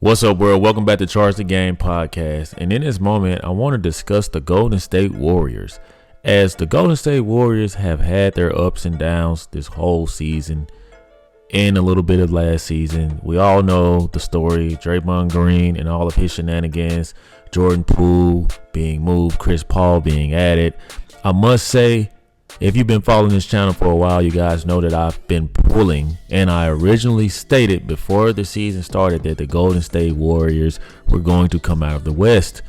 What's up, world? Welcome back to Charge the Game podcast. And in this moment, I want to discuss the Golden State Warriors. As the Golden State Warriors have had their ups and downs this whole season and a little bit of last season. We all know the story, Draymond Green and all of his shenanigans, Jordan Poole being moved, Chris Paul being added. I must say, if you've been following this channel for a while, you guys know that I've been pulling, and I originally stated before the season started that the Golden State Warriors were going to come out of the West.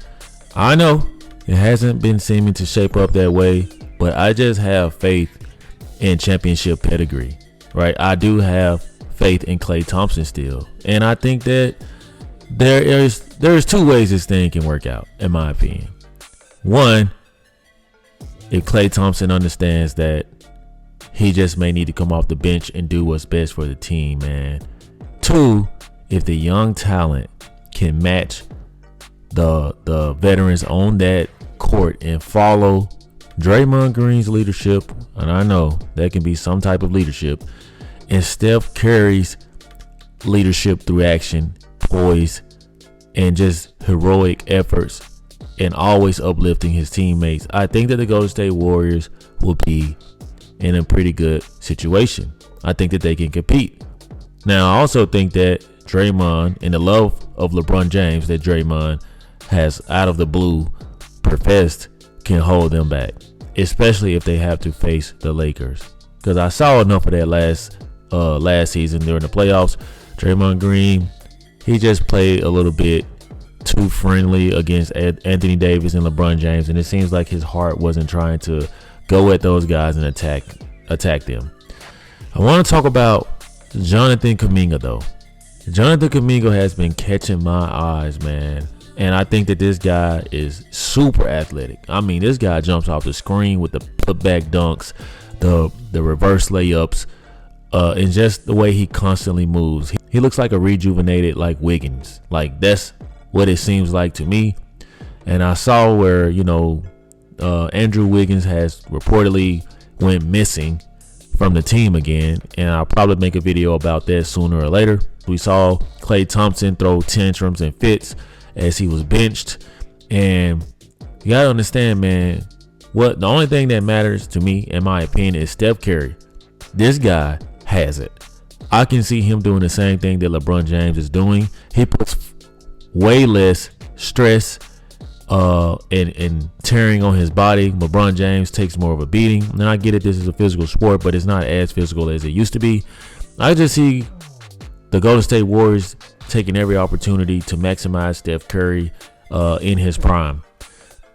I know it hasn't been seeming to shape up that way, but I just have faith in championship pedigree, right? I do have faith in Klay Thompson still, and I think that there's two ways this thing can work out, in my opinion. One, if Klay Thompson understands that he just may need to come off the bench and do what's best for the team, man. Two, if the young talent can match the veterans on that court and follow Draymond Green's leadership, and I know that can be some type of leadership, and Steph Curry's leadership through action, poise, and just heroic efforts, and always uplifting his teammates, I think that the Golden State Warriors will be in a pretty good situation. I think that they can compete. Now, I also think that Draymond and the love of LeBron James that Draymond has out of the blue professed can hold them back, especially if they have to face the Lakers. Because I saw enough of that last season during the playoffs. Draymond Green, he just played a little bit too friendly against Anthony Davis and LeBron James, and it seems like his heart wasn't trying to go at those guys and attack them. I want to talk about Johnathan Kuminga though. Johnathan Kuminga has been catching my eyes, man, and I think that this guy is super athletic. I mean, this guy jumps off the screen with the putback dunks, the reverse layups, and just the way he constantly moves. He looks like a rejuvenated like Wiggins. Like, that's what it seems like to me. And I saw where, Andrew Wiggins has reportedly went missing from the team again, and I'll probably make a video about that sooner or later. We saw Klay Thompson throw tantrums and fits as he was benched, and you gotta understand, man, the only thing that matters to me, in my opinion, is Steph Curry. This guy has it. I can see him doing the same thing that LeBron James is doing. He puts way less stress and tearing on his body. LeBron James takes more of a beating. And I get it, this is a physical sport, but it's not as physical as it used to be. I just see the Golden State Warriors taking every opportunity to maximize Steph Curry in his prime.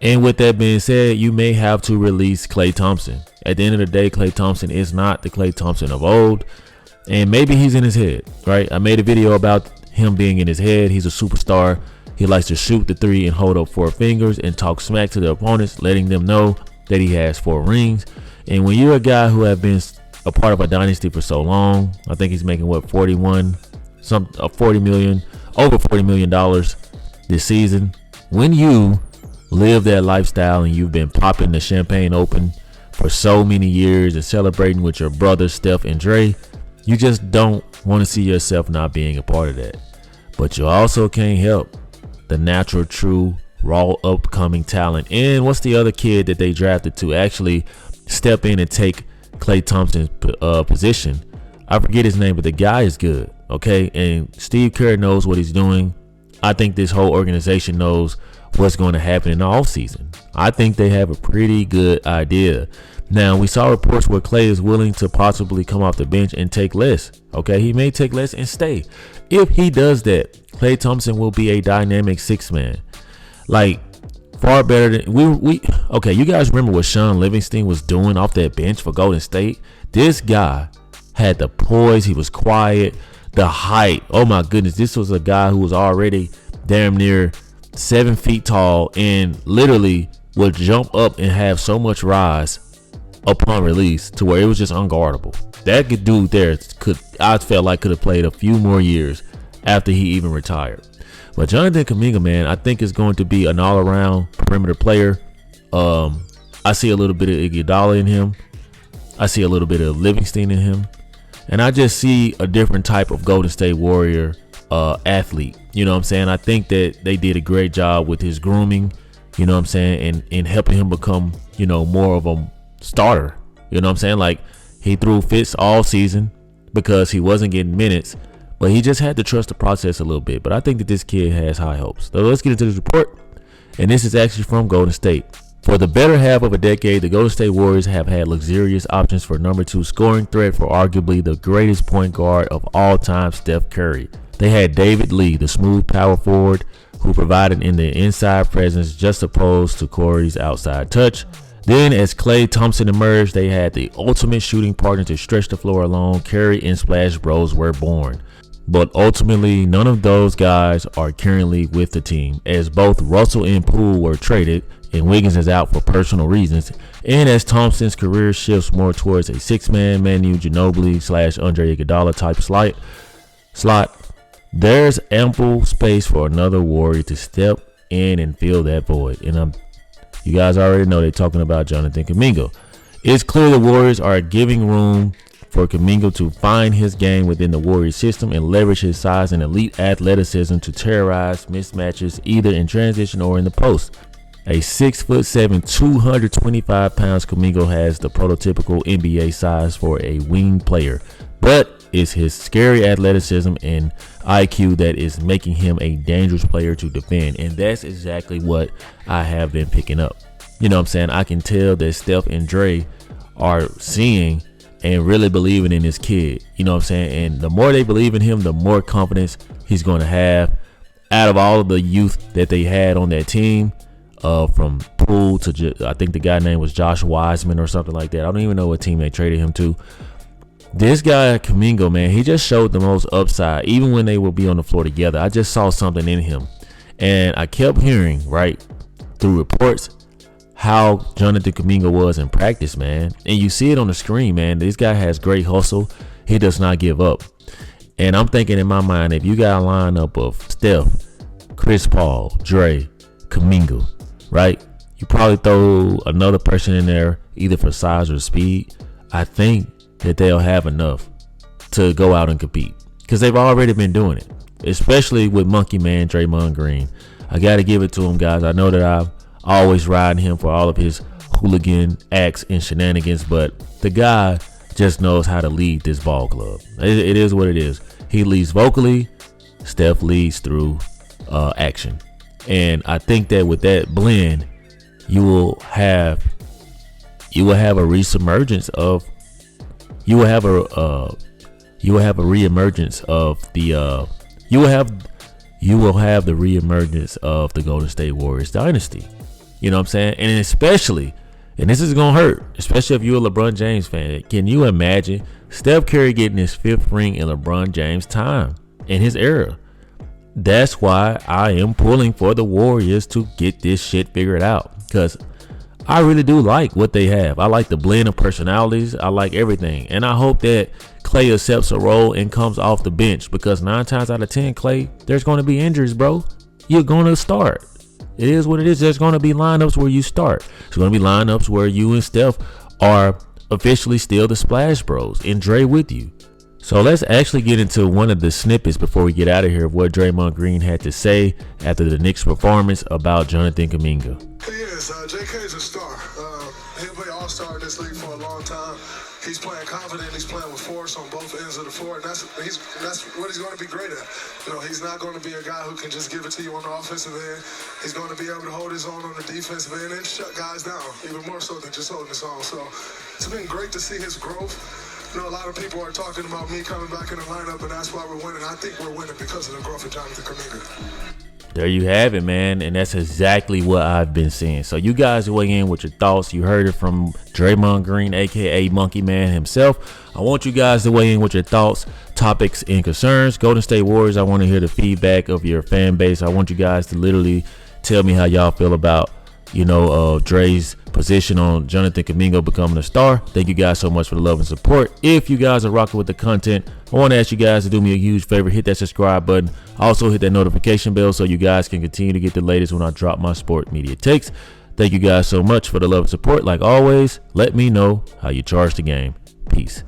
And with that being said, you may have to release Klay Thompson. At the end of the day, Klay Thompson is not the Klay Thompson of old, and maybe he's in his head, right? I made a video about him being in his head. He's a superstar. He likes to shoot the three and hold up 4 fingers and talk smack to the opponents, letting them know that he has 4 rings. And when you're a guy who have been a part of a dynasty for so long, I think he's making what, over $40 million this season. When you live that lifestyle and you've been popping the champagne open for so many years and celebrating with your brothers Steph and Dre, you just don't want to see yourself not being a part of that. But you also can't help the natural, true, raw, upcoming talent. And what's the other kid that they drafted to actually step in and take Klay Thompson's position? I forget his name, but the guy is good, okay? And Steve Kerr knows what he's doing. I think this whole organization knows what's going to happen in the offseason. I think they have a pretty good idea. Now, we saw reports where Klay is willing to possibly come off the bench and take less. Okay, he may take less and stay. If he does that, Klay Thompson will be a dynamic 6-man. Like, far better than we. Okay, you guys remember what Sean Livingston was doing off that bench for Golden State? This guy had the poise. He was quiet. The height. Oh my goodness, this was a guy who was already damn near 7 feet tall and literally would jump up and have so much rise upon release to where it was just unguardable. That dude there I felt like could have played a few more years after he even retired. But Johnathan Kuminga, man, I think is going to be an all-around perimeter player. I see a little bit of Iguodala in him. I see a little bit of Livingston in him. And I just see a different type of Golden State Warrior athlete. You know what I'm saying? I think that they did a great job with his grooming, you know what I'm saying, and helping him become, more of a starter. You know what I'm saying? Like, he threw fits all season because he wasn't getting minutes, but he just had to trust the process a little bit. But I think that this kid has high hopes. So let's get into this report. And this is actually from Golden State. For the better half of a decade, the Golden State Warriors have had luxurious options for number 2 scoring threat for arguably the greatest point guard of all time, Steph Curry. They had David Lee, the smooth power forward, who provided in the inside presence just opposed to Corey's outside touch. Then as Klay Thompson emerged, they had the ultimate shooting partner to stretch the floor alone. Curry and Splash Bros were born. But ultimately, none of those guys are currently with the team, as both Russell and Poole were traded and Wiggins is out for personal reasons, and as Thompson's career shifts more towards a 6-man Manu Ginobili / Andre Iguodala type slot, there's ample space for another Warrior to step in and fill that void. And you guys already know they're talking about Johnathan Kuminga. It's clear the Warriors are giving room for Kuminga to find his game within the Warriors system and leverage his size and elite athleticism to terrorize mismatches either in transition or in the post. A 6'7", 225 pounds, Kuminga has the prototypical NBA size for a wing player, but it's his scary athleticism and IQ that is making him a dangerous player to defend, and that's exactly what I have been picking up. You know what I'm saying? I can tell that Steph and Dre are seeing and really believing in this kid. You know what I'm saying? And the more they believe in him, the more confidence he's going to have. Out of all of the youth that they had on that team, from Poole to I think the guy name was Josh Wiseman or something like that. I don't even know what team they traded him to. This guy Kuminga, man, he just showed the most upside. Even when they would be on the floor together, I just saw something in him, and I kept hearing right through reports how Johnathan Kuminga was in practice, man. And you see it on the screen, man. This guy has great hustle. He does not give up. And I'm thinking in my mind, if you got a lineup of Steph, Chris Paul, Dre, Kuminga, right? You probably throw another person in there, either for size or speed. I think that they'll have enough to go out and compete, because they've already been doing it, especially with Monkey Man Draymond Green. I got to give it to him, guys. I know that I've always riding him for all of his hooligan acts and shenanigans, but the guy just knows how to lead this ball club. It is what it is. He leads vocally. Steph leads through action. And I think that with that blend, you will have a reemergence of the Golden State Warriors dynasty. You know what I'm saying? And especially, and this is gonna hurt, especially if you're a LeBron James fan. Can you imagine Steph Curry getting his 5th ring in LeBron James' time, in his era? That's why I am pulling for the Warriors to get this shit figured out, because I really do like what they have. I like the blend of personalities. I like everything. And I hope that Klay accepts a role and comes off the bench, because 9 times out of 10, Klay, there's going to be injuries, bro. You're going to start. It is what it is. There's going to be lineups where you start. There's going to be lineups where you and Steph are officially still the Splash Bros and Dre with you. So let's actually get into one of the snippets before we get out of here of what Draymond Green had to say after the Knicks' performance about Johnathan Kuminga. He is. JK is a star. He'll play all-star in this league for a long time. He's playing confident. He's playing with force on both ends of the floor, and that's what he's going to be great at. You know, he's not going to be a guy who can just give it to you on the offensive end. He's going to be able to hold his own on the defensive end and shut guys down, even more so than just holding his own. So it's been great to see his growth. You know, a lot of people are talking about me coming back in the lineup, and that's why we're winning. I think we're winning because of the growth of Johnathan Kuminga. There you have it, man. And that's exactly what I've been seeing. So you guys weigh in with your thoughts. You heard it from Draymond Green, a.k.a. Monkey Man himself. I want you guys to weigh in with your thoughts, topics, and concerns. Golden State Warriors, I want to hear the feedback of your fan base. I want you guys to literally tell me how y'all feel about, Dre's position on Johnathan Kuminga becoming a star. Thank you guys so much for the love and support. If you guys are rocking with the content, I want to ask you guys to do me a huge favor. Hit that subscribe button. Also hit that notification bell so you guys can continue to get the latest when I drop my sport media takes. Thank you guys so much for the love and support. Like always, let me know how you charge the game. Peace.